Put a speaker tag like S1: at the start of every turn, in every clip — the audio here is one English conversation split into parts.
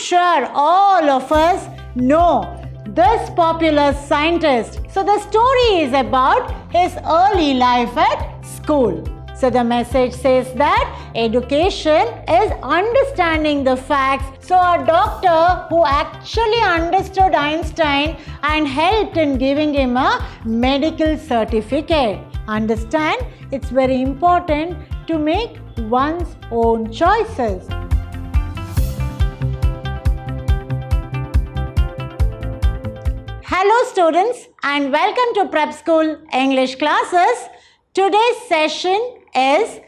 S1: sure all of us know this popular scientist. So the story is about his early life at school. So the message says that education is understanding the facts. So a doctor who actually understood Einstein and helped in giving him a medical certificate. Understand, it's very important to make one's own choices. Hello students and welcome to Prep School English classes. Today's session is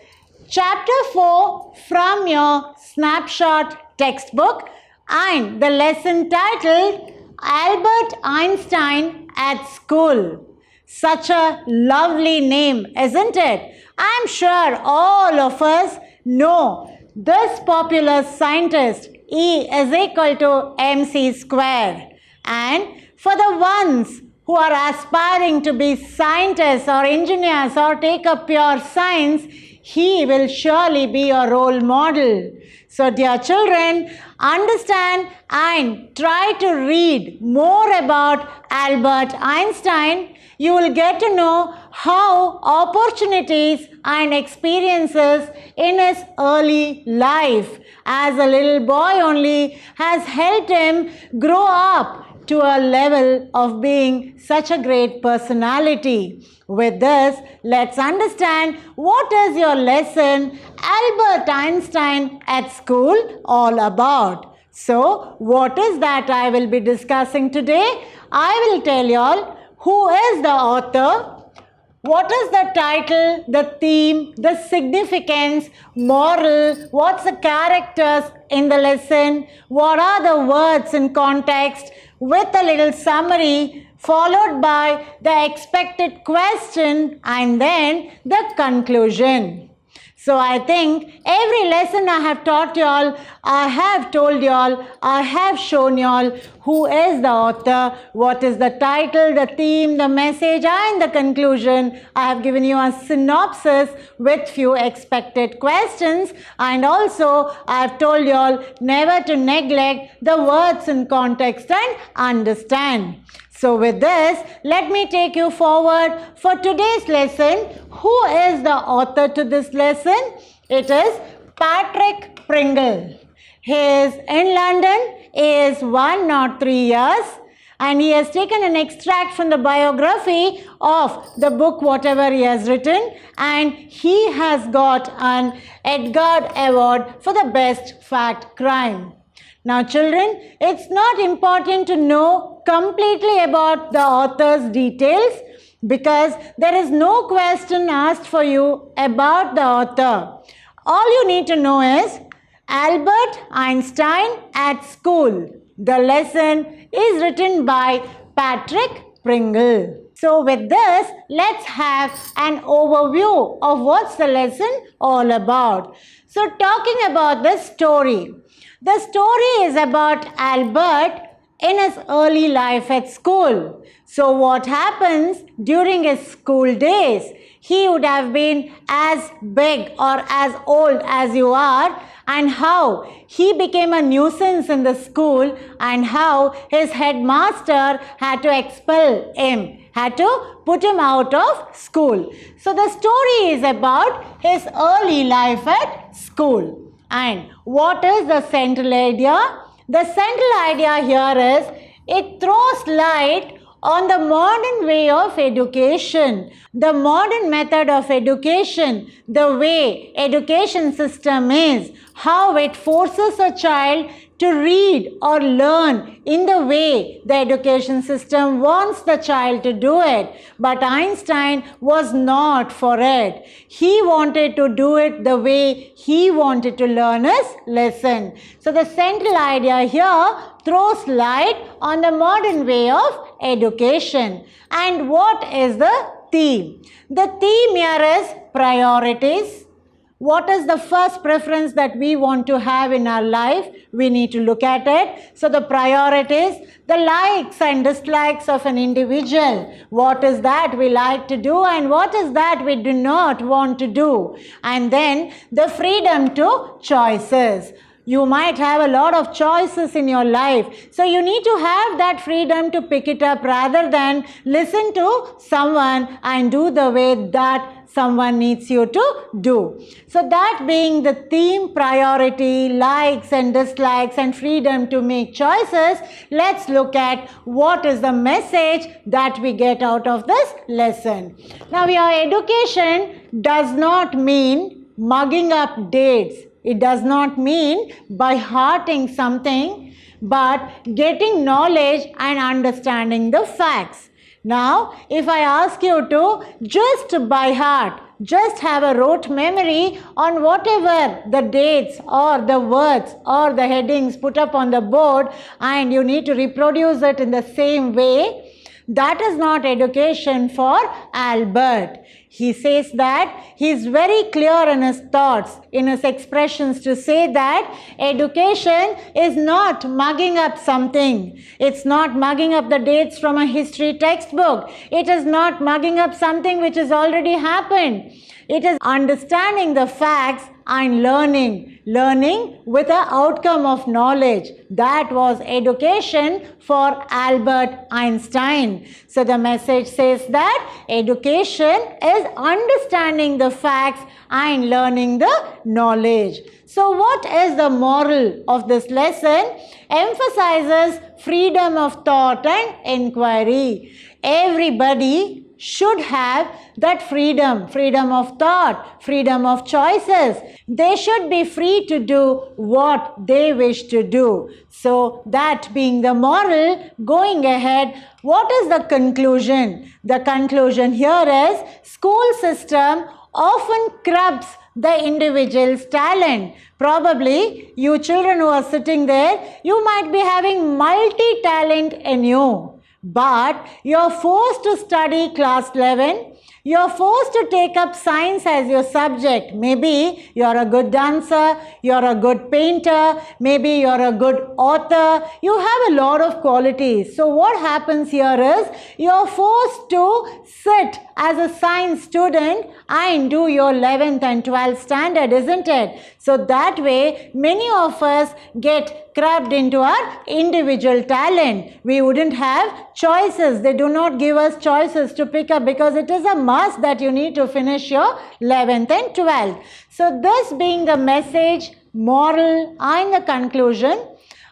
S1: Chapter 4 from your snapshot textbook and the lesson titled Albert Einstein at School. Such a lovely name, isn't it? I'm sure all of us know this popular scientist E is equal to mc square. And for the ones who are aspiring to be scientists or engineers or take up pure science, he will surely be a role model. So dear children, understand and try to read more about Albert Einstein. You will get to know how opportunities and experiences in his early life as a little boy only has helped him grow up to a level of being such a great personality. With this, let's understand what is your lesson Albert Einstein at School all about. So, what is that I will be discussing today? I will tell you all who is the author, what is the title, the theme, the significance, moral, what's the characters in the lesson, what are the words in context, with a little summary followed by the expected question and then the conclusion. So I think every lesson I have taught you all, I have told you all, I have shown you all who is the author, what is the title, the theme, the message and the conclusion. I have given you a synopsis with few expected questions and also I have told you all never to neglect the words in context and understand. So with this, let me take you forward for today's lesson. Who is the author to this lesson? It is Patrick Pringle. He is in London, he is 103 years and he has taken an extract from the biography of the book whatever he has written and he has got an Edgar Award for the best fact crime. Now children, it's not important to know completely about the author's details because there is no question asked for you about the author. All you need to know is Albert Einstein at School. The lesson is written by Patrick Pringle. So with this, let's have an overview of what's the lesson all about. So talking about the story. The story is about Albert in his early life at school. So what happens during his school days? He would have been as big or as old as you are and how he became a nuisance in the school and how his headmaster had to expel him, had to put him out of school. So the story is about his early life at school. And what is the central idea? The central idea here is it throws light on the modern way of education, the modern method of education, the way education system is, how it forces a child to read or learn in the way the education system wants the child to do it. But Einstein was not for it. He wanted to do it the way he wanted to learn his lesson. So the central idea here throws light on the modern way of education. And what is the theme? The theme here is priorities. What is the first preference that we want to have in our life? We need to look at it. So the priorities, the likes and dislikes of an individual. What is that we like to do and what is that we do not want to do? And then the freedom to choices. You might have a lot of choices in your life. So you need to have that freedom to pick it up rather than listen to someone and do the way that someone needs you to do. So that being the theme, priority, likes and dislikes and freedom to make choices, let's look at what is the message that we get out of this lesson. Now, your education does not mean mugging up dates. It does not mean by hearting something, but getting knowledge and understanding the facts. Now, if I ask you to just by heart, just have a rote memory on whatever the dates or the words or the headings put up on the board, and you need to reproduce it in the same way, that is not education for Albert. He says that he is very clear in his thoughts, in his expressions, to say that education is not mugging up something. It's not mugging up the dates from a history textbook. It is not mugging up something which has already happened. It is understanding the facts and learning with an outcome of knowledge. That was education for Albert Einstein. So the message says that education is understanding the facts and learning the knowledge. So what is the moral of this lesson? Emphasizes freedom of thought and inquiry. Everybody should have that freedom of thought, freedom of choices. They should be free to do what they wish to do. So that being the moral, going ahead, what is the conclusion? The conclusion here is school system often cribs the individual's talent. Probably you children who are sitting there, you might be having multi-talent in you. But you're forced to study class 11. You're forced to take up science as your subject. Maybe you're a good dancer, you're a good painter, maybe you're a good author. You have a lot of qualities. So what happens here is you're forced to sit as a science student and do your 11th and 12th standard, isn't it? So that way, many of us get crabbed into our individual talent. We wouldn't have choices. They do not give us choices to pick up because it is a must that you need to finish your 11th and 12th. So this being the message, moral and the conclusion.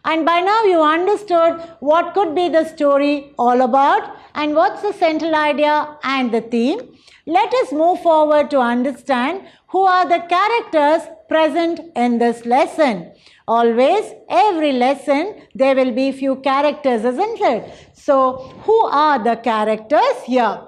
S1: And by now you understood what could be the story all about and what's the central idea and the theme. Let us move forward to understand who are the characters present in this lesson. Always, every lesson, there will be few characters, isn't it? So, who are the characters here?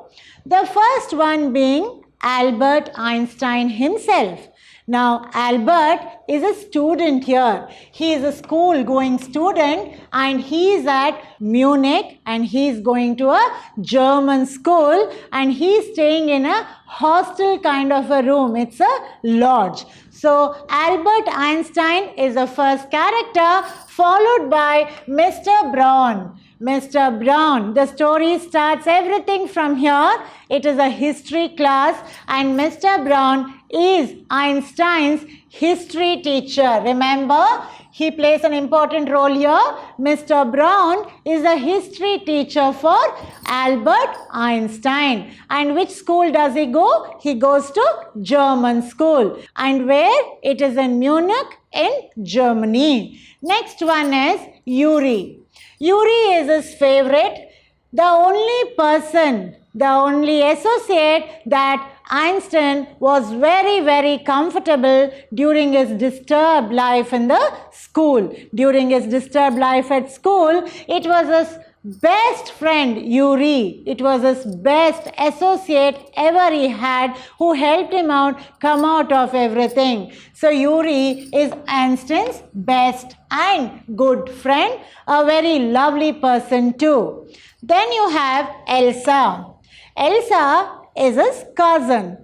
S1: The first one being Albert Einstein himself. Now, Albert is a student here. He is a school-going student and he is at Munich and he is going to a German school and he is staying in a hostel kind of a room. It's a lodge. So, Albert Einstein is the first character, followed by Mr. Braun. Mr. Braun, the story starts everything from here. It is a history class and Mr. Braun is Einstein's history teacher. Remember, he plays an important role here. Mr. Braun is a history teacher for Albert Einstein. And which school does he go? He goes to German school. And where? It is in Munich in Germany. Next one is Yuri. Yuri is his favorite, the only person, the only associate that Einstein was very, very comfortable during his disturbed life in the school. During his disturbed life at school, it was his best friend Yuri. It was his best associate ever he had who helped him out, come out of everything. So Yuri is Einstein's best and good friend, a very lovely person too. Then you have Elsa. Elsa is his cousin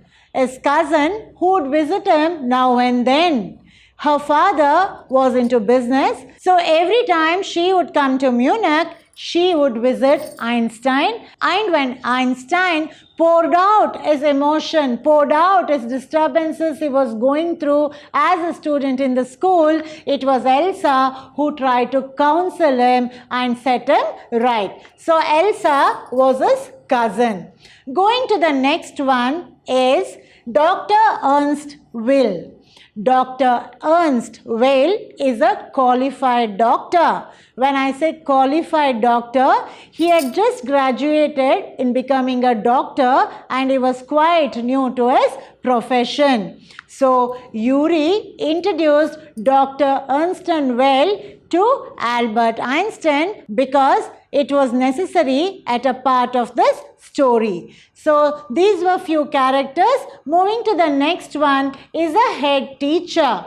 S1: who would visit him now and then. Her father was into business, so every time she would come to Munich, she would visit Einstein, and when Einstein poured out his emotion, poured out his disturbances he was going through as a student in the school, it was Elsa who tried to counsel him and set him right. So Elsa was his cousin. Going to the next one is Dr. Ernst Will. Dr. Ernst Will is a qualified doctor. When I say qualified doctor, he had just graduated in becoming a doctor and he was quite new to his profession. So, Urey introduced Dr. Ernst Will to Albert Einstein because it was necessary at a part of this story. So, these were few characters. Moving to the next one is a head teacher.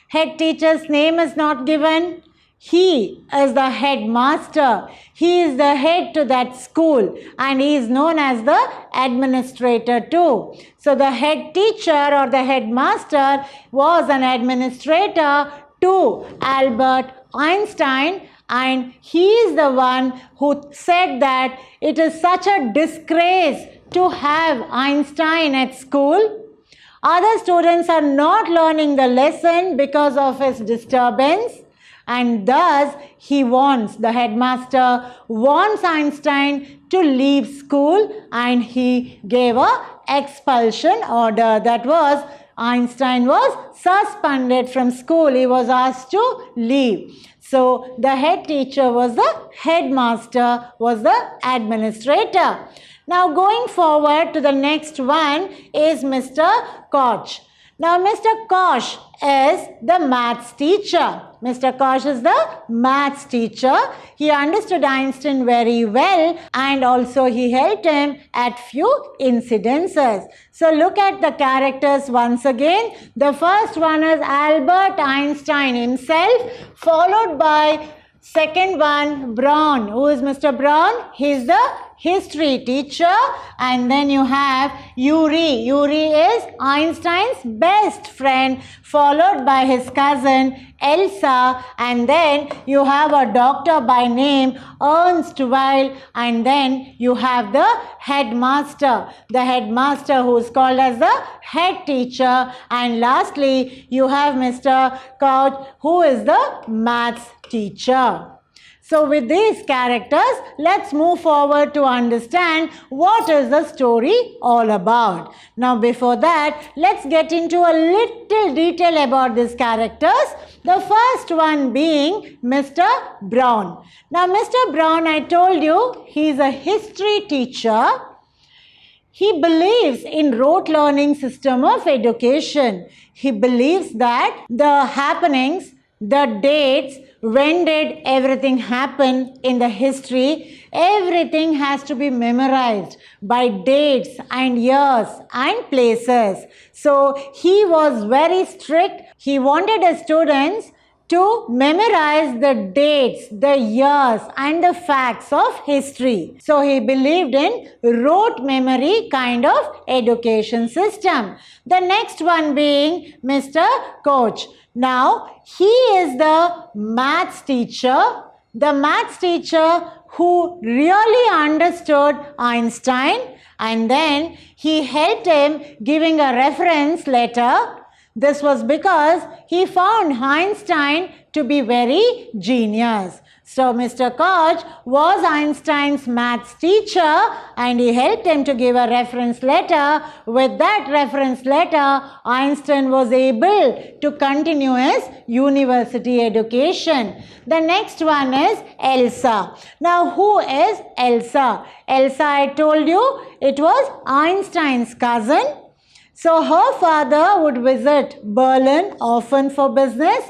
S1: Head teacher's name is not given. He is the headmaster. He is the head to that school and he is known as the administrator too. So, the head teacher or the headmaster was an administrator to Albert Einstein, and he is the one who said that it is such a disgrace to have Einstein at school. Other students are not learning the lesson because of his disturbance, and thus the headmaster wants Einstein to leave school, and he gave a expulsion order. That was, Einstein was suspended from school. He was asked to leave. So, the head teacher was the headmaster, was the administrator. Now, going forward to the next one is Mr. Koch. Now, Mr. Koch is the maths teacher. Mr. Koch is the maths teacher. He understood Einstein very well and also he helped him at few incidences. So, look at the characters once again. The first one is Albert Einstein himself, followed by second one, Braun. Who is Mr. Braun? He is the history teacher. And then you have Urey. Urey is Einstein's best friend, followed by his cousin Elsa, and then you have a doctor by name Ernst Weil, and then you have the headmaster who is called as the head teacher, and lastly you have Mr. Koch who is the maths teacher. So with these characters, let's move forward to understand what is the story all about. Now before that, let's get into a little detail about these characters. The first one being Mr. Braun. Now Mr. Braun, I told you, he is a history teacher. He believes in rote learning system of education. He believes that the happenings, the dates, when did everything happen in the history, everything has to be memorized by dates and years and places. So he was very strict. He wanted his students to memorize the dates, the years and the facts of history. So he believed in rote memory kind of education system. The next one being Mr. Koch. Now, he is the maths teacher who really understood Einstein, and then he helped him giving a reference letter. This was because he found Einstein to be very genius. So, Mr. Koch was Einstein's maths teacher and he helped him to give a reference letter. With that reference letter, Einstein was able to continue his university education. The next one is Elsa. Now, who is Elsa? Elsa, I told you, it was Einstein's cousin. So, her father would visit Berlin often for business.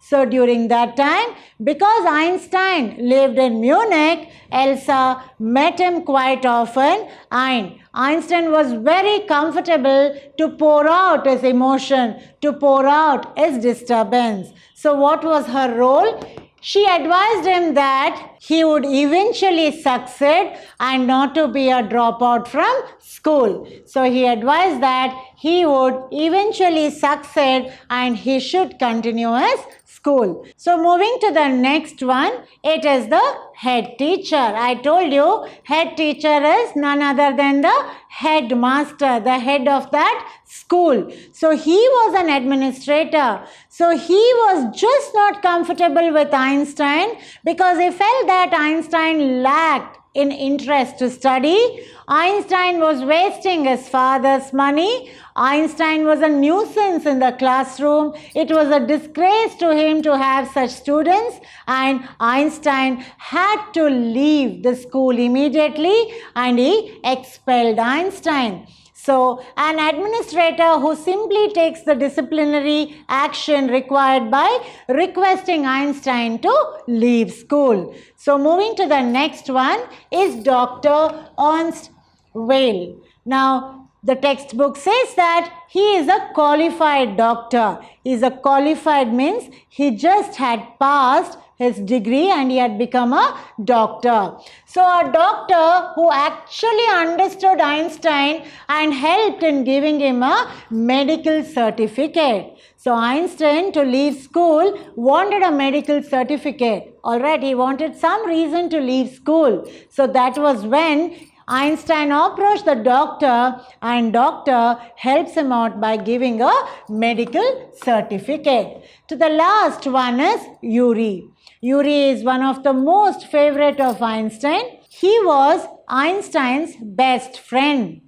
S1: So, during that time, because Einstein lived in Munich, Elsa met him quite often and Einstein was very comfortable to pour out his emotion, to pour out his disturbance. So, what was her role? She advised him that he would eventually succeed and not to be a dropout from school. So he advised that he would eventually succeed and he should continue his school. So moving to the next one, it is the head teacher. I told you head teacher is none other than the headmaster, the head of that school. So he was an administrator. So he was just not comfortable with Einstein because he felt that Einstein lacked in interest to study. Einstein was wasting his father's money. Einstein was a nuisance in the classroom. It was a disgrace to him to have such students, and Einstein had to leave the school immediately, and he expelled Einstein. So, an administrator who simply takes the disciplinary action required by requesting Einstein to leave school. So, moving to the next one is Dr. Ernst Weil. Now, the textbook says that he is a qualified doctor. He is a qualified means he just had passed his degree and he had become a doctor. So a doctor who actually understood Einstein and helped in giving him a medical certificate. So Einstein, to leave school, wanted a medical certificate. Alright, he wanted some reason to leave school. So that was when Einstein approached the doctor, and doctor helps him out by giving a medical certificate. To the last one is Urey. Urey is one of the most favorite of Einstein. He was Einstein's best friend.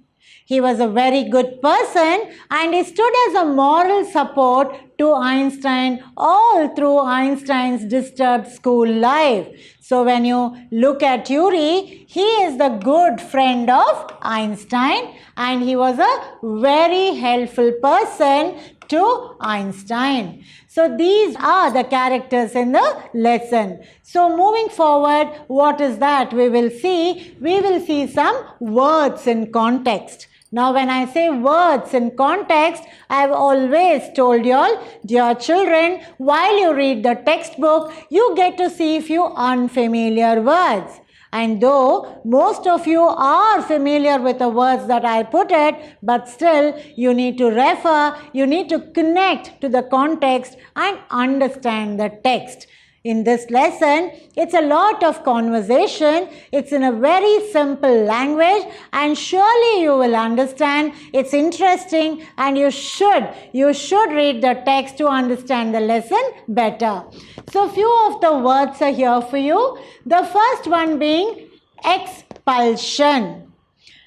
S1: He was a very good person and he stood as a moral support to Einstein all through Einstein's disturbed school life. So when you look at Urey, he is the good friend of Einstein and he was a very helpful person to Einstein. So these are the characters in the lesson. So moving forward, what is that we will see? We will see some words in context. Now when I say words in context, I have always told you all, dear children, while you read the textbook, you get to see a few unfamiliar words. And though most of you are familiar with the words that I put it, but still you need to refer, you need to connect to the context and understand the text. In this lesson, it's a lot of conversation. It's in a very simple language and surely you will understand. It's interesting and you should read the text to understand the lesson better. So few of the words are here for you. The first one being expulsion.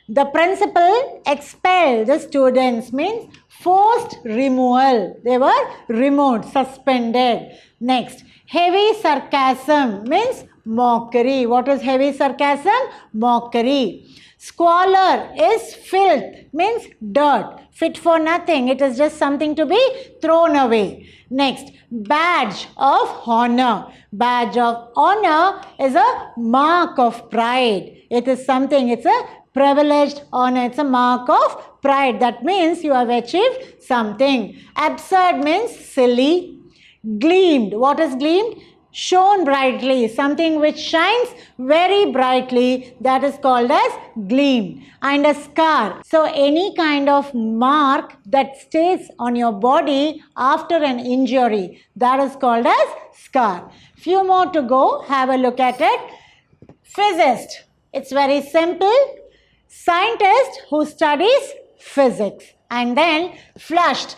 S1: The principal expelled the students means forced removal. They were removed, suspended. Next, heavy sarcasm means mockery. What is heavy sarcasm? Mockery. Squalor is filth, means dirt, fit for nothing. It is just something to be thrown away. Next, badge of honor. Badge of honor is a mark of pride. It is something, it's a privileged honor. It's a mark of pride. That means you have achieved something. Absurd means silly. Gleamed. What is gleamed? Shone brightly. Something which shines very brightly. That is called as gleamed. And a scar. So any kind of mark that stays on your body after an injury. That is called as scar. Few more to go. Have a look at it. Physicist. It's very simple. Scientist who studies physics. And then flushed.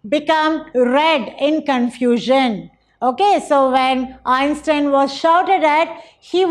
S1: Become red in confusion. Okay, so when Einstein was shouted at, he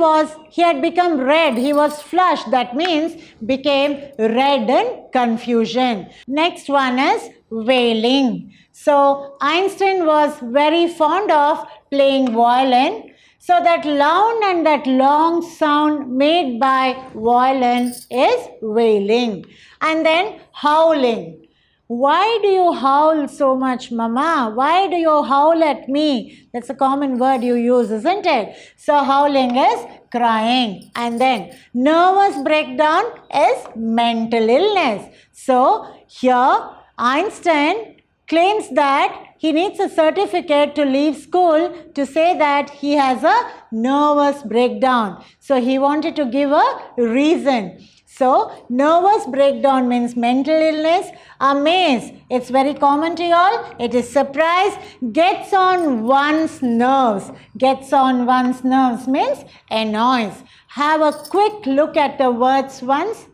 S1: had become red. He was flushed. That means became red in confusion. Next one is wailing. So Einstein was very fond of playing violin. So that loud and that long sound made by violin is wailing. And then howling. Why do you howl so much, Mama? Why do you howl at me? That's a common word you use, isn't it? So howling is crying. And then nervous breakdown is mental illness. So here Einstein claims that he needs a certificate to leave school to say that he has a nervous breakdown. So he wanted to give a reason. So, nervous breakdown means mental illness. Amaze, it's very common to you all. It is surprise. Gets on one's nerves. Gets on one's nerves means annoys. Have a quick look at the words once.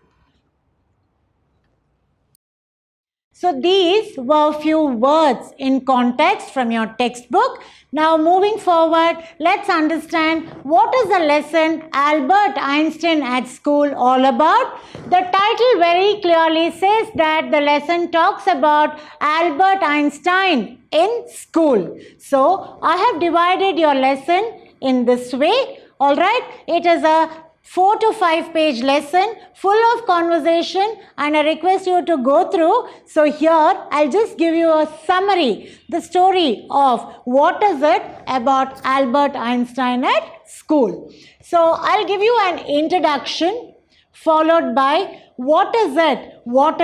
S1: So these were few words in context from your textbook. Now moving forward, let's understand what is the lesson Albert Einstein at school all about. The title very clearly says that the lesson talks about Albert Einstein in school. So I have divided your lesson in this way. Alright, it is a 4 to 5 page lesson full of conversation, and I request you to go through. So here I'll just give you a summary, the story of what is it about Albert Einstein at school. So I'll give you an introduction followed by what is it, what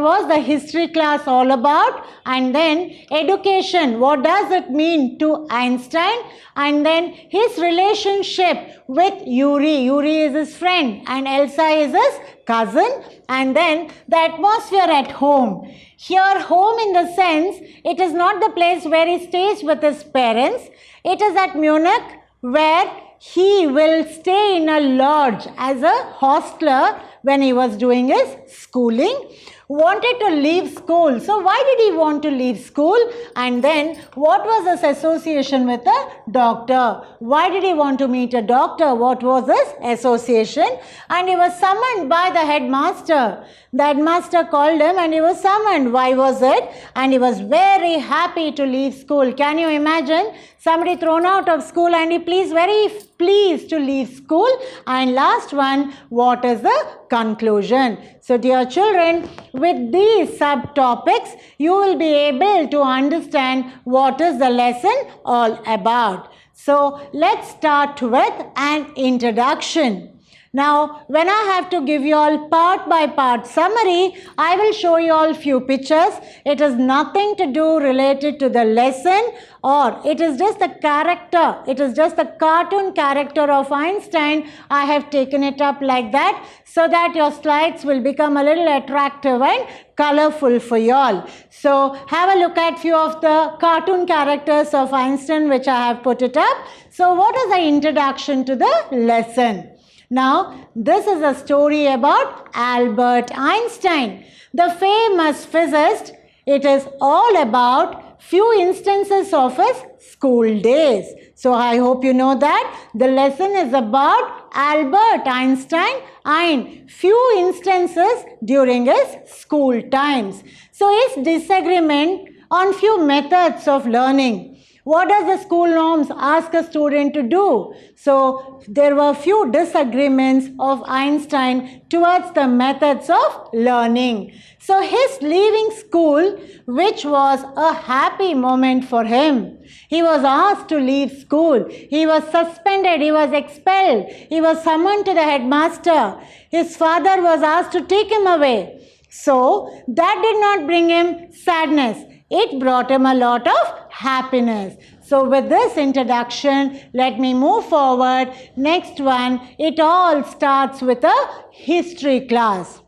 S1: was the history class all about, and then education, what does it mean to Einstein, and then his relationship with Yuri is his friend and Elsa is his cousin, and then the atmosphere at home. Here home in the sense, it is not the place where he stays with his parents, it is at Munich where he will stay in a lodge as a hostler when he was doing his schooling. Wanted to leave school. So why did he want to leave school? And then what was his association with a doctor? Why did he want to meet a doctor? What was his association? And he was summoned by the headmaster. The headmaster called him and he was summoned. Why was it? And he was very happy to leave school. Can you imagine? Somebody thrown out of school and he very pleased to leave school. And last one, what is the conclusion? So dear children, with these subtopics, you will be able to understand what is the lesson all about. So let's start with an introduction. Now, when I have to give you all part by part summary, I will show you all few pictures. It is nothing to do related to the lesson, or it is just the character. It is just the cartoon character of Einstein. I have taken it up like that so that your slides will become a little attractive and colorful for you all. So have a look at few of the cartoon characters of Einstein which I have put it up. So what is the introduction to the lesson? Now, this is a story about Albert Einstein, the famous physicist. It is all about few instances of his school days. So, I hope you know that the lesson is about Albert Einstein and few instances during his school times. So, his disagreement on few methods of learning. What does the school norms ask a student to do? So, there were few disagreements of Einstein towards the methods of learning. So, his leaving school, which was a happy moment for him. He was asked to leave school. He was suspended. He was expelled. He was summoned to the headmaster. His father was asked to take him away. So, that did not bring him sadness. It brought him a lot of happiness. So with this introduction, let me move forward. Next one, it all starts with a history class.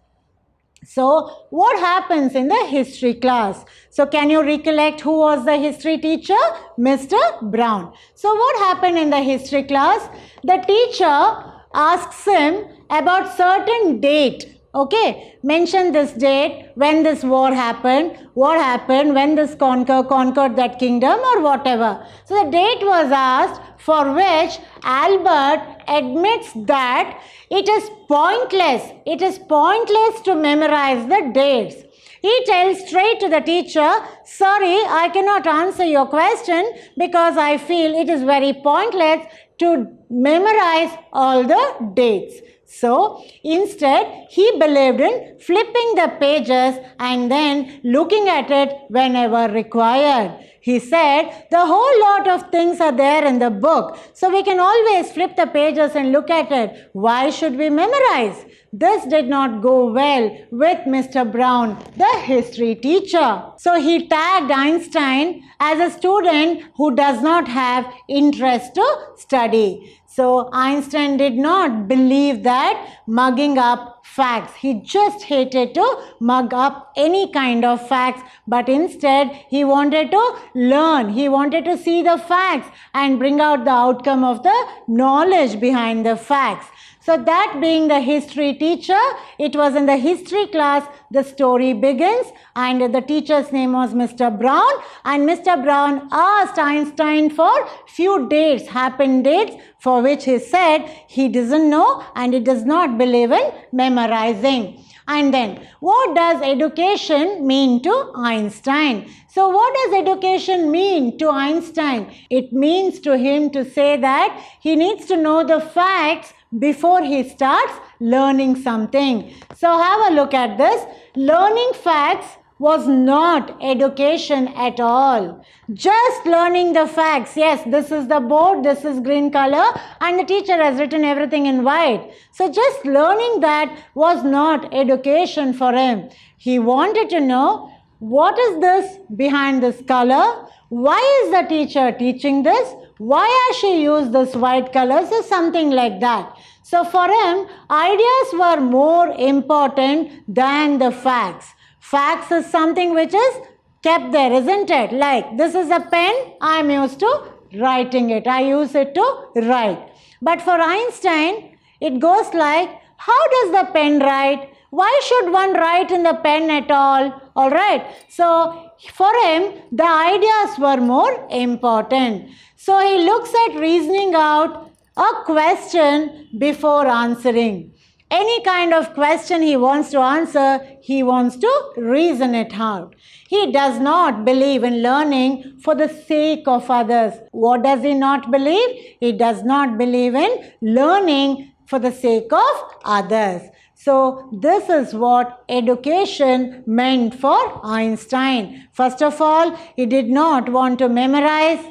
S1: So what happens in the history class? So can you recollect who was the history teacher? Mr. Brown. So what happened in the history class? The teacher asks him about certain date. Okay, mention this date, when this war happened, what happened, when this conquered that kingdom or whatever. So the date was asked, for which Albert admits that it is pointless. It is pointless to memorize the dates. He tells straight to the teacher, sorry, I cannot answer your question because I feel it is very pointless to memorize all the dates. So, instead, he believed in flipping the pages and then looking at it whenever required. He said, the whole lot of things are there in the book, so we can always flip the pages and look at it. Why should we memorize? This did not go well with Mr. Brown, the history teacher. So he tagged Einstein as a student who does not have interest to study. So Einstein did not believe that mugging up facts. He just hated to mug up any kind of facts, but instead he wanted to learn. He wanted to see the facts and bring out the outcome of the knowledge behind the facts. So that being the history teacher, it was in the history class the story begins, and the teacher's name was Mr. Brown, and Mr. Brown asked Einstein for few dates, happened dates, for which he said he doesn't know and he does not believe in memorizing. And then, what does education mean to Einstein? So what does education mean to Einstein? It means to him to say that he needs to know the facts before he starts learning something. So have a look at this. Learning facts was not education at all. Just learning the facts. Yes, this is the board, this is green color, and the teacher has written everything in white. So just learning that was not education for him. He wanted to know, what is this behind this color? Why is the teacher teaching this? Why has she used this white color? So something like that. So for him, ideas were more important than the facts. Facts is something which is kept there, isn't it? Like, this is a pen, I am used to writing it. I use it to write. But for Einstein, it goes like, how does the pen write? Why should one write in the pen at all? Alright. So for him, the ideas were more important. So he looks at reasoning out a question before answering. Any kind of question he wants to answer, he wants to reason it out. He does not believe in learning for the sake of others. What does he not believe? He does not believe in learning for the sake of others. So this is what education meant for Einstein. First of all, he did not want to memorize.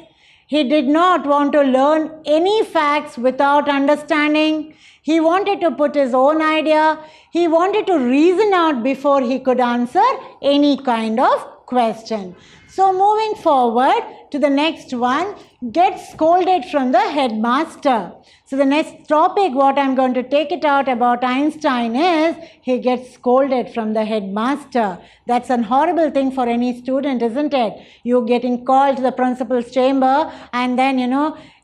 S1: He did not want to learn any facts without understanding. He wanted to put his own idea. He wanted to reason out before he could answer any kind of question. So moving forward to the next one, get scolded from the headmaster. So the next topic, what I'm going to take it out about Einstein is, he gets scolded from the headmaster. That's an horrible thing for any student, isn't it? You getting called to the principal's chamber, and then,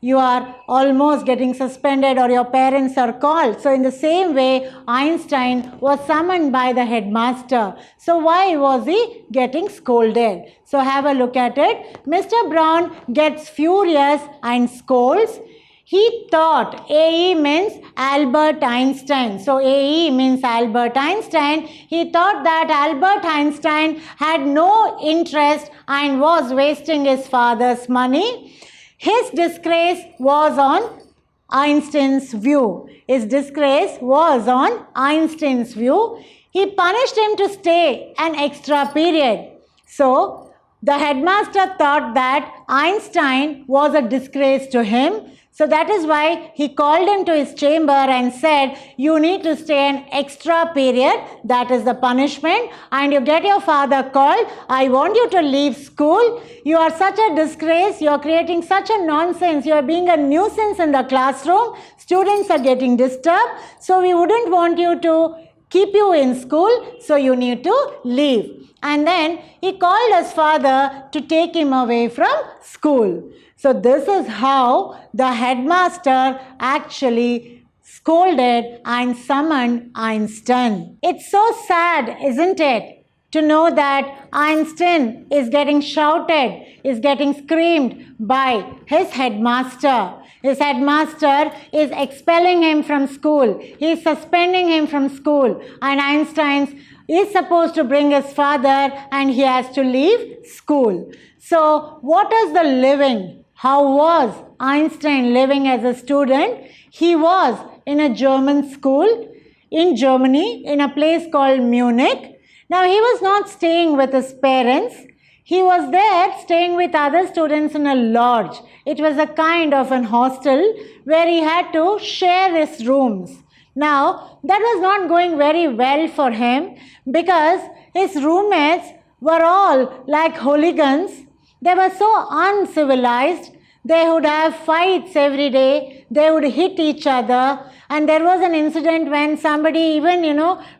S1: you are almost getting suspended, or your parents are called. So in the same way, Einstein was summoned by the headmaster. So why was he getting scolded? So have a look at it. Mr. Brown gets furious and scolds. He thought, AE means Albert Einstein. So AE means Albert Einstein. He thought that Albert Einstein had no interest and was wasting his father's money. His disgrace was on Einstein's view. His disgrace was on Einstein's view. He punished him to stay an extra period. So the headmaster thought that Einstein was a disgrace to him. So that is why he called him to his chamber and said, you need to stay an extra period. That is the punishment. And you get your father called. I want you to leave school. You are such a disgrace. You are creating such a nonsense. You are being a nuisance in the classroom. Students are getting disturbed. So we wouldn't want you to keep you in school. So you need to leave. And then he called his father to take him away from school. So this is how the headmaster actually scolded and summoned Einstein. It's so sad, isn't it, to know that Einstein is getting shouted, is getting screamed by his headmaster. His headmaster is expelling him from school. He is suspending him from school. And Einstein is supposed to bring his father, and he has to leave school. So what is the living? How was Einstein living as a student? He was in a German school in Germany, in a place called Munich. Now, he was not staying with his parents. He was there staying with other students in a lodge. It was a kind of an hostel where he had to share his rooms. Now, that was not going very well for him because his roommates were all like hooligans. They were so uncivilized. They would have fights every day. They would hit each other. And there was an incident when somebody even,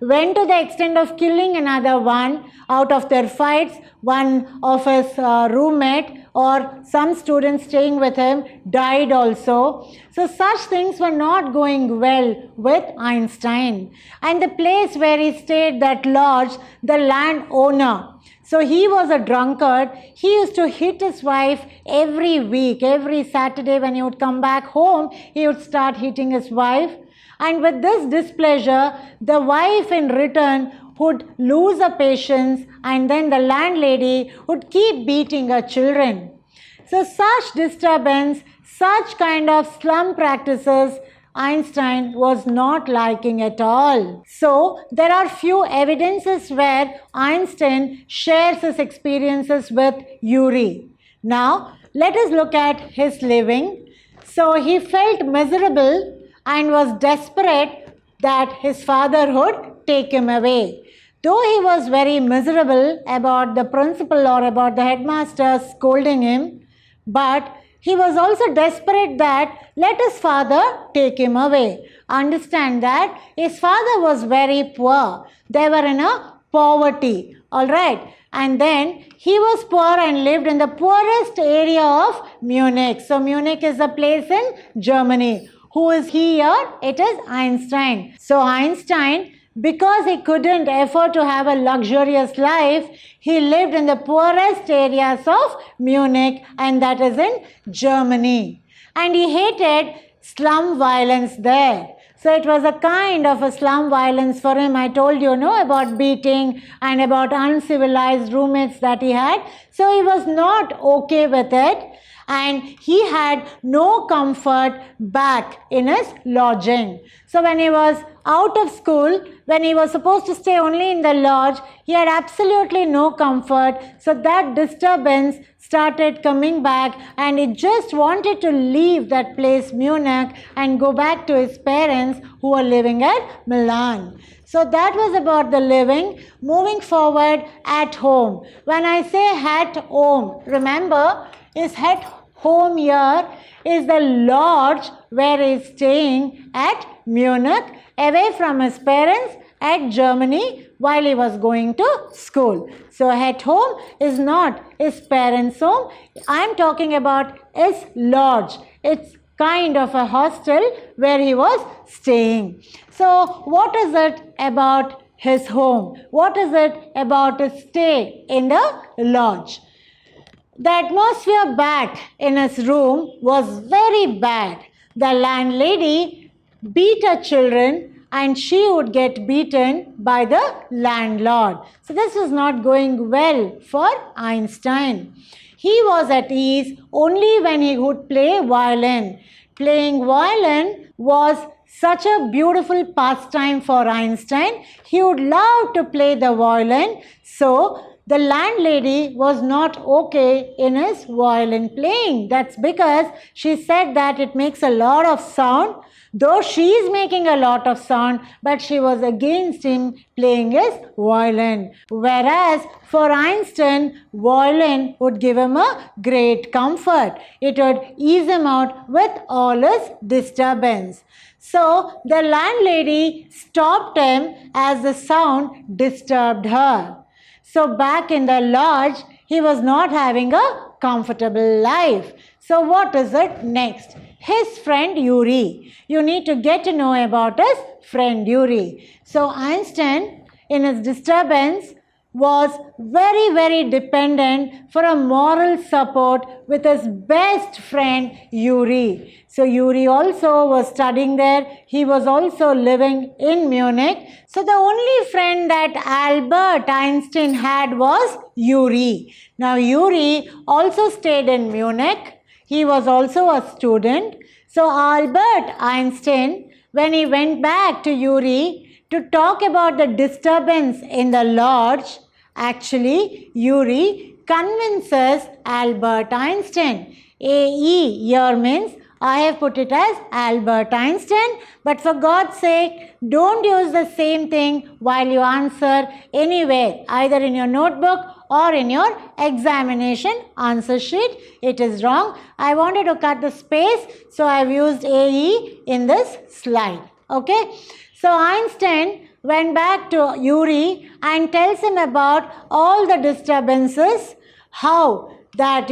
S1: went to the extent of killing another one out of their fights. One of his roommate or some students staying with him died also. So such things were not going well with Einstein. And the place where he stayed, that lodge, the landowner, so he was a drunkard. He used to hit his wife every week. Every Saturday when he would come back home, he would start hitting his wife. And with this displeasure, the wife in return would lose her patience, and then the landlady would keep beating her children. So such disturbance, such kind of slum practices, Einstein was not liking at all. So there are few evidences where Einstein shares his experiences with Yuri. Now let us look at his living. So he felt miserable and was desperate that his father would take him away. Though he was very miserable about the principal or about the headmaster scolding him, but he was also desperate that let his father take him away. Understand that his father was very poor. They were in a poverty. Alright. And then he was poor and lived in the poorest area of Munich. So Munich is a place in Germany. Who is he here? It is Einstein. So Einstein, because he couldn't afford to have a luxurious life, he lived in the poorest areas of Munich, and that is in Germany. And he hated slum violence there. So it was a kind of a slum violence for him. I told you, about beating and about uncivilized roommates that he had. So he was not okay with it. And he had no comfort back in his lodging. So when he was out of school, when he was supposed to stay only in the lodge, he had absolutely no comfort. So that disturbance started coming back, and he just wanted to leave that place, Munich, and go back to his parents who were living at Milan. So that was about the living. Moving forward, at home. When I say at home, remember, is at home here is the lodge where he is staying at Munich, away from his parents at Germany while he was going to school. So at home is not his parents' home. I am talking about his lodge. It's kind of a hostel where he was staying. So what is it about his home? What is it about his stay in the lodge? The atmosphere back in his room was very bad. The landlady beat her children, and she would get beaten by the landlord. So this was not going well for Einstein. He was at ease only when he would play violin. Playing violin was such a beautiful pastime for Einstein. He would love to play the violin. So the landlady was not okay in his violin playing. That's because she said that it makes a lot of sound. Though she is making a lot of sound, but she was against him playing his violin. Whereas for Einstein, violin would give him a great comfort. It would ease him out with all his disturbance. So the landlady stopped him as the sound disturbed her. So back in the lodge, he was not having a comfortable life. So what is it next? His friend Yuri. You need to get to know about his friend Yuri. So Einstein, in his disturbance, was very, very dependent for a moral support with his best friend Yuri. So Yuri also was studying there. He was also living in Munich. So the only friend that Albert Einstein had was Yuri. Now Yuri also stayed in Munich. He was also a student. So Albert Einstein, when he went back to Yuri to talk about the disturbance in the lodge, actually Yuri convinces Albert Einstein. AE here means I have put it as Albert Einstein, but for God's sake, don't use the same thing while you answer anywhere, either in your notebook or in your examination answer sheet. It is wrong. I wanted to cut the space, so I have used AE in this slide. Okay. So Einstein went back to Yuri and tells him about all the disturbances, how that,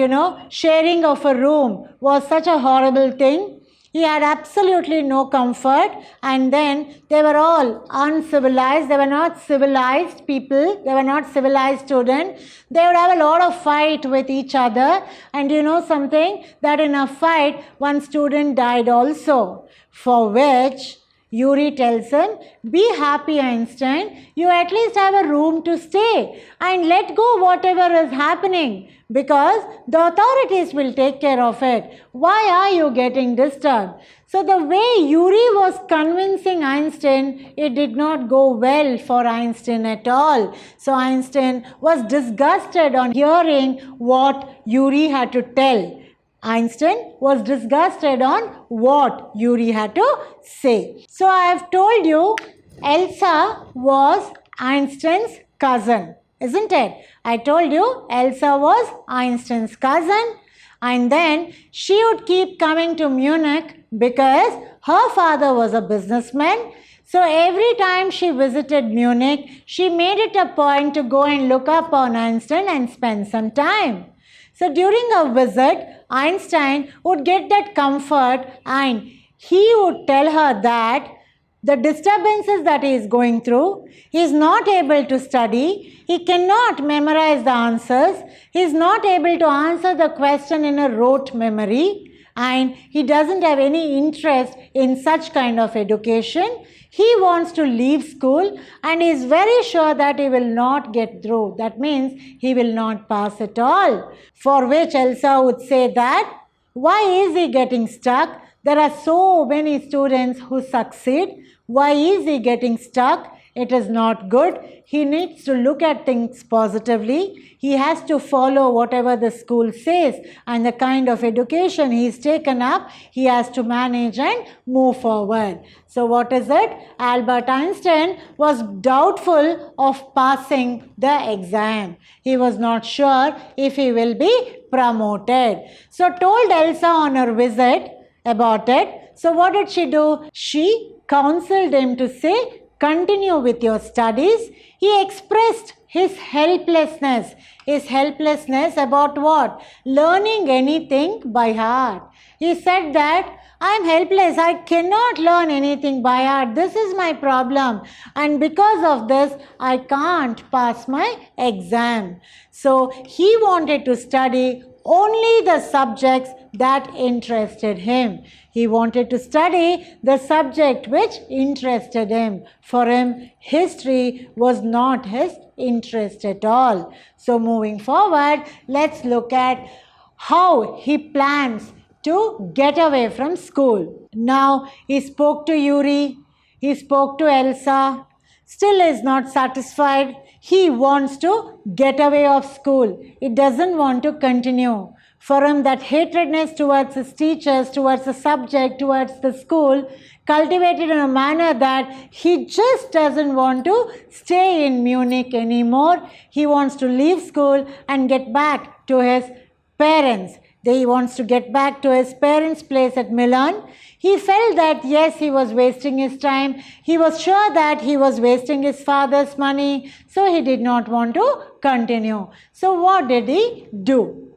S1: sharing of a room was such a horrible thing. He had absolutely no comfort, and then they were all uncivilized. They were not civilized people. They were not civilized students. They would have a lot of fight with each other, and you know something, that in a fight one student died also, for which Yuri tells him, be happy Einstein, you at least have a room to stay and let go whatever is happening, because the authorities will take care of it. Why are you getting disturbed? So the way Yuri was convincing Einstein, it did not go well for Einstein at all. So Einstein was disgusted on hearing what Yuri had to tell. Einstein was disgusted on what Yuri had to say. So I have told you Elsa was Einstein's cousin, isn't it? I told you Elsa was Einstein's cousin, and then she would keep coming to Munich because her father was a businessman. So every time she visited Munich, she made it a point to go and look up on Einstein and spend some time. So during a visit, Einstein would get that comfort, and he would tell her that the disturbances that he is going through, he is not able to study, he cannot memorize the answers, he is not able to answer the question in a rote memory, and he doesn't have any interest in such kind of education. He wants to leave school and he is very sure that he will not get through. That means he will not pass at all. For which Elsa would say that, why is he getting stuck? There are so many students who succeed. Why is he getting stuck? It is not good. He needs to look at things positively. He has to follow whatever the school says, and the kind of education he's taken up, he has to manage and move forward. So what is it? Albert Einstein was doubtful of passing the exam. He was not sure if he will be promoted. So told Elsa on her visit about it. So what did she do? She counseled him to say, continue with your studies. He expressed his helplessness. His helplessness about what? Learning anything by heart. He said that, I am helpless. I cannot learn anything by heart. This is my problem. And because of this, I can't pass my exam. So he wanted to study only the subjects that interested him. He wanted to study the subject which interested him. For him, history was not his interest at all. So moving forward, let's look at how he plans to get away from school. Now, he spoke to Yuri, he spoke to Elsa, still is not satisfied. He wants to get away of school. He doesn't want to continue. For him, that hatredness towards his teachers, towards the subject, towards the school, cultivated in a manner that he just doesn't want to stay in Munich anymore. He wants to leave school and get back to his parents. He wants to get back to his parents' place at Milan. He felt that yes, he was wasting his time. He was sure that he was wasting his father's money. So he did not want to continue. So what did he do?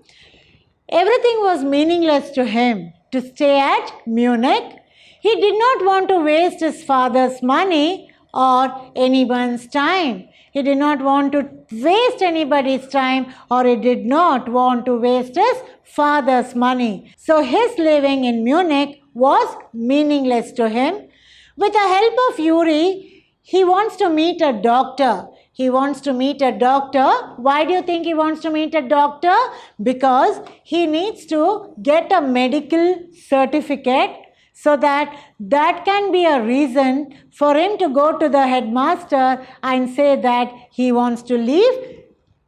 S1: Everything was meaningless to him to stay at Munich. He did not want to waste his father's money or anyone's time. He did not want to waste anybody's time, or he did not want to waste his father's money. So his living in Munich was meaningless to him. With the help of Yuri, he wants to meet a doctor. He wants to meet a doctor. Why do you think he wants to meet a doctor? Because he needs to get a medical certificate, so that can be a reason for him to go to the headmaster and say that he wants to leave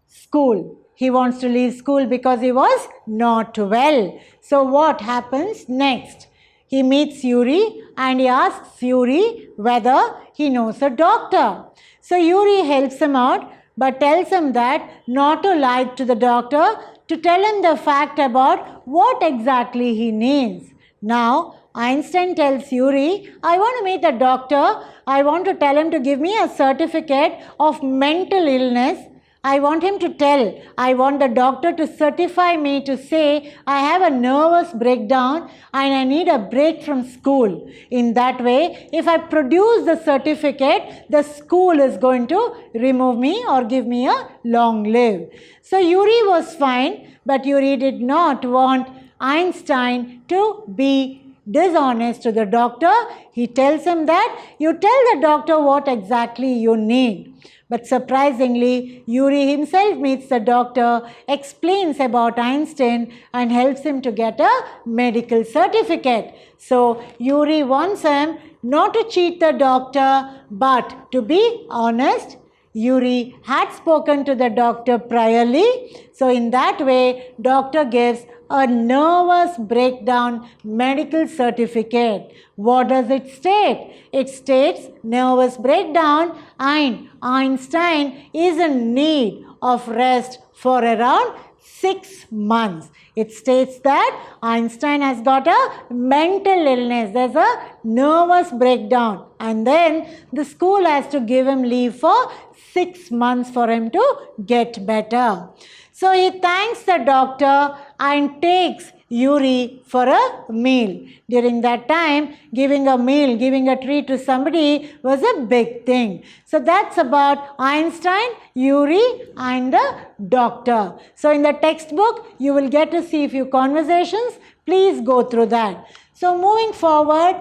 S1: school. He wants to leave school because he was not well. So what happens next? he meets Yuri and he asks Yuri whether he knows a doctor. So Yuri helps him out but tells him that not to lie to the doctor, to tell him the fact about what exactly he needs. Now, Einstein tells Yuri, I want to meet the doctor. I want to tell him to give me a certificate of mental illness. I want him to tell, I want the doctor to certify me to say I have a nervous breakdown and I need a break from school. In that way, if I produce the certificate, the school is going to remove me or give me a long live. So Yuri was fine, but Yuri did not want Einstein to be dishonest to the doctor. He tells him that you tell the doctor what exactly you need. But surprisingly, Yuri himself meets the doctor, explains about Einstein and helps him to get a medical certificate. So Yuri wants him not to cheat the doctor but to be honest. Yuri had spoken to the doctor priorly. So in that way, doctor gives a nervous breakdown medical certificate. What does it state? It states nervous breakdown and Einstein is in need of rest for around 6 months. It states that Einstein has got a mental illness. There's a nervous breakdown. And then the school has to give him leave for 6 months for him to get better. So he thanks the doctor and takes Yuri for a meal. During that time, giving a meal, giving a treat to somebody was a big thing. So that's about Einstein, Yuri and the doctor. So in the textbook, you will get to see a few conversations. Please go through that. So moving forward,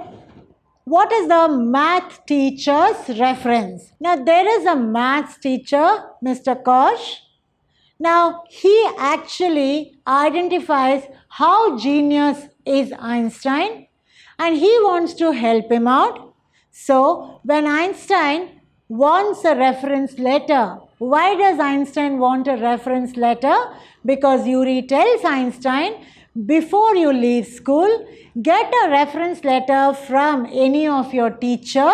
S1: what is the math teacher's reference? Now there is a maths teacher, Mr. Kosh. Now, he actually identifies how genius is Einstein and he wants to help him out. So, when Einstein wants a reference letter, why does Einstein want a reference letter? Because Yuri tells Einstein, before you leave school, get a reference letter from any of your teacher.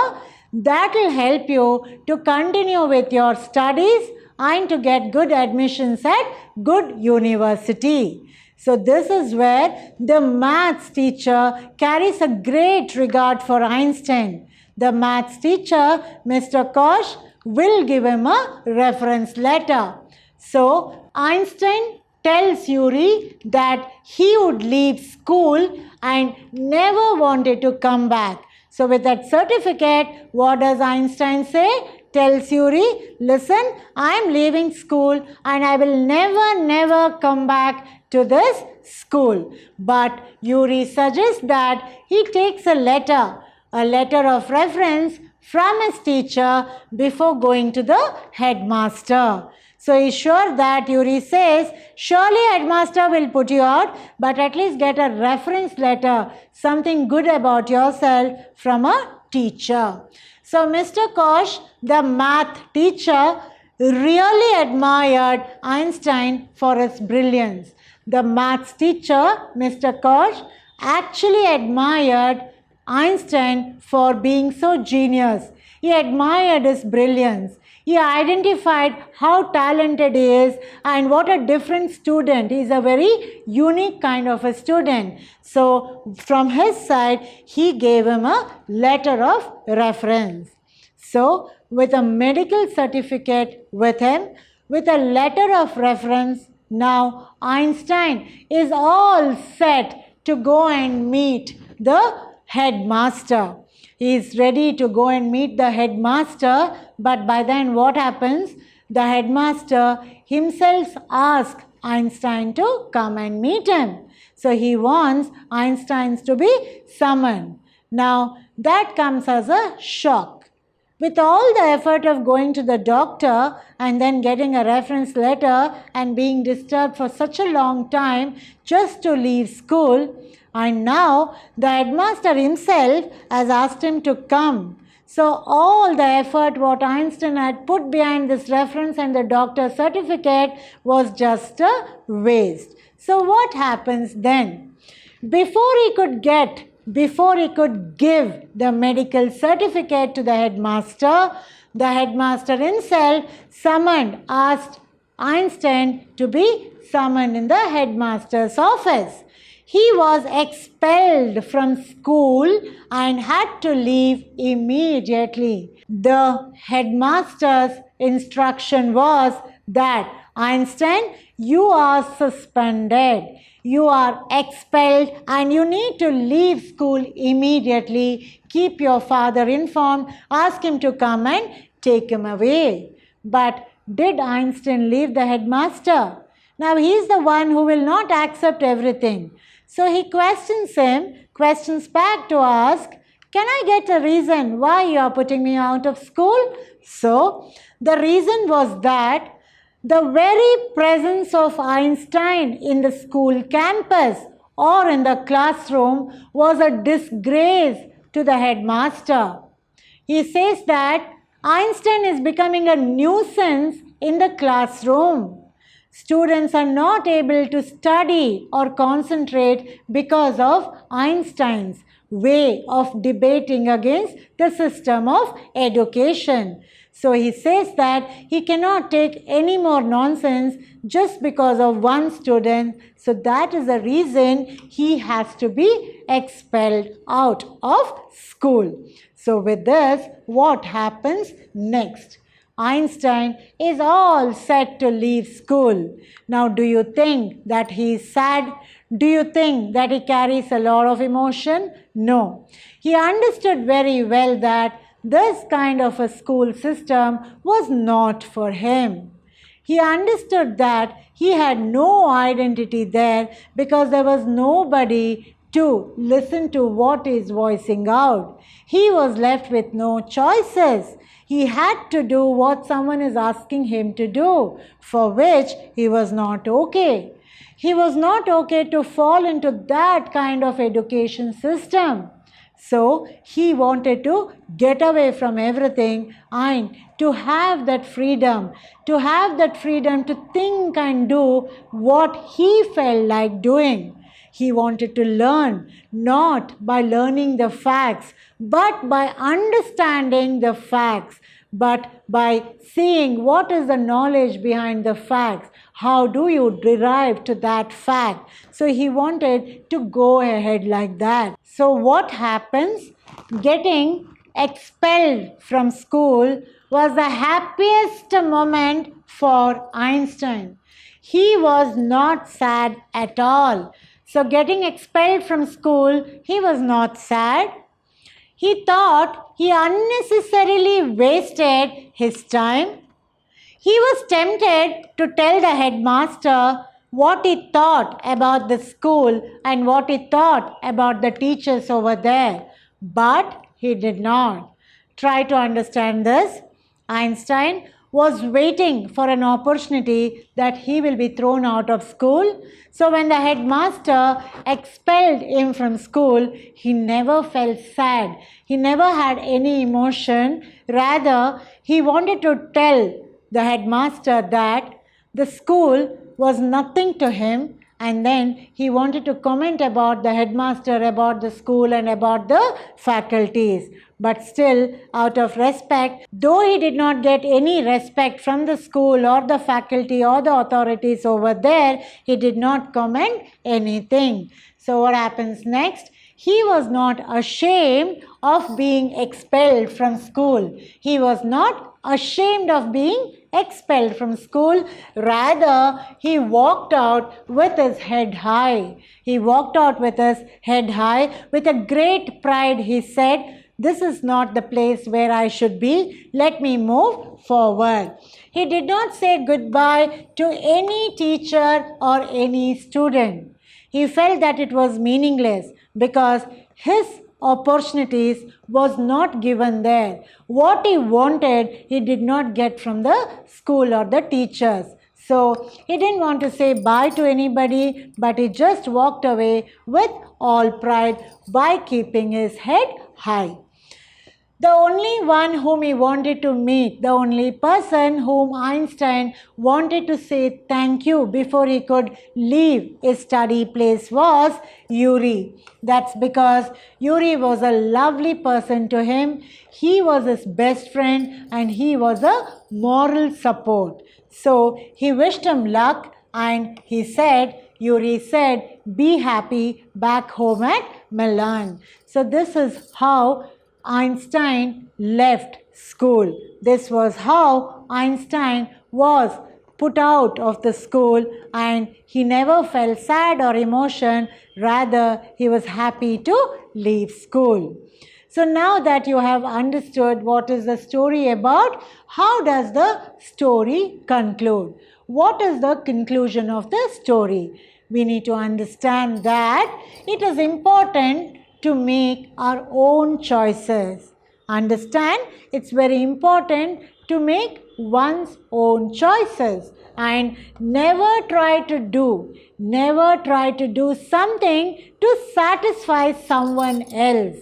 S1: That will help you to continue with your studies and to get good admissions at good university. So this is where the maths teacher carries a great regard for Einstein. The maths teacher, Mr. Kosh, will give him a reference letter. So Einstein tells Yuri that he would leave school and never wanted to come back. So with that certificate, what does Einstein say? Tells Yuri, listen, I am leaving school and I will never come back to this school. But Yuri suggests that he takes a letter of reference from his teacher before going to the headmaster. So he's sure that Yuri says, surely headmaster will put you out, but at least get a reference letter, something good about yourself from a teacher. So Mr. Kosh, the math teacher, really admired Einstein for his brilliance. The maths teacher, Mr. Kosh, actually admired Einstein for being so genius. He admired his brilliance. He identified how talented he is and what a different student. He is a very unique kind of a student. So from his side, he gave him a letter of reference. So with a medical certificate with him, with a letter of reference, now Einstein is all set to go and meet the headmaster. He is ready to go and meet the headmaster, but by then what happens? The headmaster himself asks Einstein to come and meet him. So he wants Einstein to be summoned. Now that comes as a shock. With all the effort of going to the doctor and then getting a reference letter and being disturbed for such a long time just to leave school, and now the headmaster himself has asked him to come. So all the effort what Einstein had put behind this reference and the doctor's certificate was just a waste. So what happens then? Before he could get before he could give the medical certificate to the headmaster himself asked Einstein to be summoned in the headmaster's office. He was expelled from school and had to leave immediately. The headmaster's instruction was that, Einstein, you are suspended. You are expelled and you need to leave school immediately. Keep your father informed. Ask him to come and take him away. But did Einstein leave the headmaster? Now he is the one who will not accept everything. So he questions back to ask, can I get a reason why you are putting me out of school? So the reason was that the very presence of Einstein in the school campus or in the classroom was a disgrace to the headmaster. He says that Einstein is becoming a nuisance in the classroom. Students are not able to study or concentrate because of Einstein's way of debating against the system of education. So he says that he cannot take any more nonsense just because of one student. So that is the reason he has to be expelled out of school. So with this, what happens next? Einstein is all set to leave school. Now, do you think that he is sad? Do you think that he carries a lot of emotion? No. He understood very well that this kind of a school system was not for him. He understood that he had no identity there because there was nobody to listen to what he is voicing out. He was left with no choices. He had to do what someone is asking him to do, for which he was not okay. He was not okay to fall into that kind of education system. So he wanted to get away from everything and to have that freedom to think and do what he felt like doing. He wanted to learn, not by learning the facts, but by understanding the facts, but by seeing what is the knowledge behind the facts. How do you derive to that fact? So he wanted to go ahead like that. So what happens? Getting expelled from school was the happiest moment for Einstein. He was not sad at all. So getting expelled from school, he was not sad. He thought he unnecessarily wasted his time. He was tempted to tell the headmaster what he thought about the school and what he thought about the teachers over there. But he did not. Try to understand this. Einstein was waiting for an opportunity that he will be thrown out of school. So when the headmaster expelled him from school, he never felt sad. He never had any emotion. Rather, he wanted to tell the headmaster that the school was nothing to him, and then he wanted to comment about the headmaster, about the school and about the faculties. But still, out of respect, though he did not get any respect from the school or the faculty or the authorities over there, he did not comment anything. So what happens next? He was not ashamed of being expelled from school. He was not ashamed of being expelled from school. Rather, he walked out with his head high. He walked out with his head high. With a great pride, he said, "This is not the place where I should be. Let me move forward." He did not say goodbye to any teacher or any student. He felt that it was meaningless because his opportunities was not given there. What he wanted, he did not get from the school or the teachers. So he didn't want to say bye to anybody, but he just walked away with all pride by keeping his head high. The only one whom he wanted to meet, the only person whom Einstein wanted to say thank you before he could leave his study place was Yuri. That's because Yuri was a lovely person to him. He was his best friend and he was a moral support. So he wished him luck and Yuri said, be happy back home at Milan. So this is how Einstein left school. This was how Einstein was put out of the school, and he never felt sad or emotion. Rather, he was happy to leave school. So now that you have understood what is the story about, how does the story conclude? What is the conclusion of the story? We need to understand that it is important to make our own choices. Understand? It's very important to make one's own choices and never try to do something to satisfy someone else.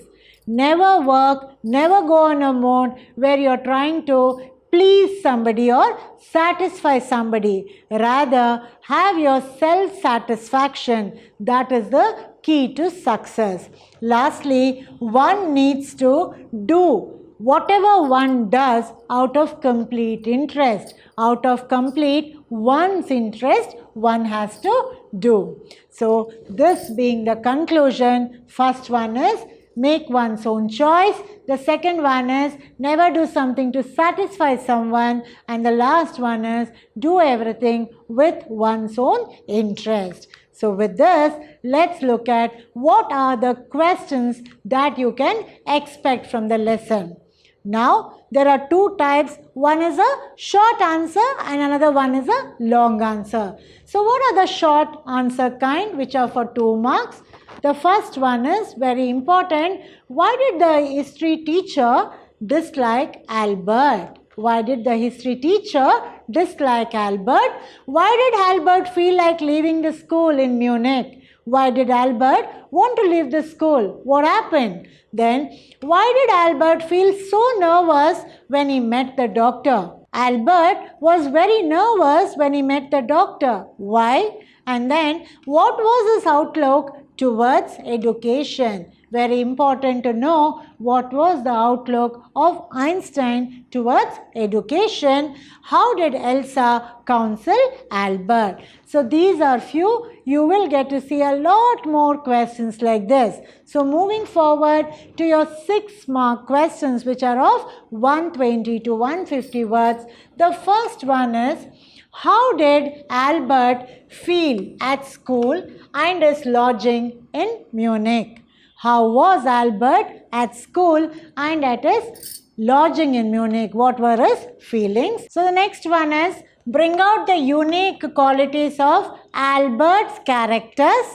S1: Never work, never go on a mode where you're trying to please somebody or satisfy somebody. Rather, have your self-satisfaction. That is the key to success. Lastly, one needs to do whatever one does out of complete interest. Out of complete one's interest, one has to do. So, this being the conclusion, first one is make one's own choice. The second one is never do something to satisfy someone. And the last one is do everything with one's own interest. So with this, let's look at what are the questions that you can expect from the lesson. Now, there are two types. One is a short answer and another one is a long answer. So what are the short answer kind, which are for 2 marks? The first one is very important. Why did the history teacher dislike Albert? Why did the history teacher dislike Albert? Why did Albert feel like leaving the school in Munich? Why did Albert want to leave the school? What happened? Then, why did Albert feel so nervous when he met the doctor? Albert was very nervous when he met the doctor. Why? And then, what was his outlook towards education? Very important to know what was the outlook of Einstein towards education. How did Elsa counsel Albert? So these are few. You will get to see a lot more questions like this. So moving forward to your 6-mark questions, which are of 120 to 150 words. The first one is, how did Albert feel at school and his lodging in Munich? How was Albert at school and at his lodging in Munich? What were his feelings? So the next one is, bring out the unique qualities of Albert's characters.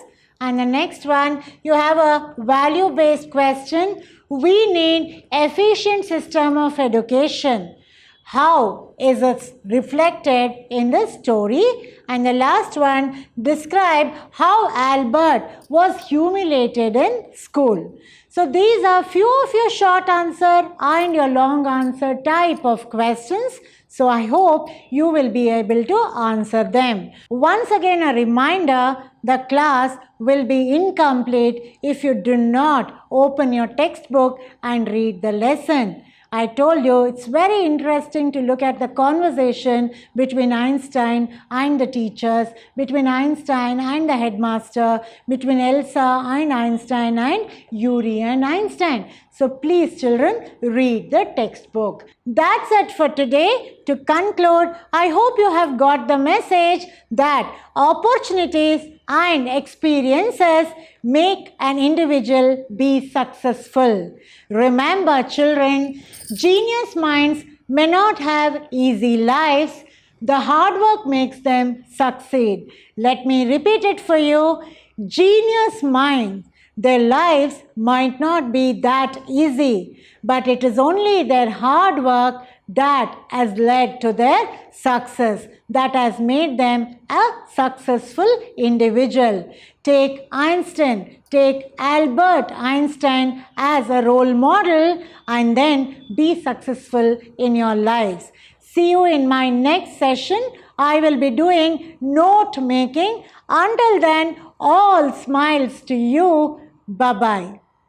S1: And the next one, you have a value-based question. We need efficient system of education. How is it reflected in the story? And the last one, describe how Albert was humiliated in school. So these are few of your short answer and your long answer type of questions. So I hope you will be able to answer them. Once again, a reminder, the class will be incomplete if you do not open your textbook and read the lesson. I told you it's very interesting to look at the conversation between Einstein and the teachers, between Einstein and the headmaster, between Elsa and Einstein and Yuri and Einstein. So please children, read the textbook. That's it for today. To conclude, I hope you have got the message that opportunities and experiences make an individual be successful. Remember children, genius minds may not have easy lives. The hard work makes them succeed. Let me repeat it for you. Genius minds Their lives might not be that easy, but it is only their hard work that has led to their success, that has made them a successful individual. Take Einstein, take Albert Einstein as a role model, and then be successful in your lives. See you in my next session. I will be doing note making. Until then, all smiles to you. Bye-bye.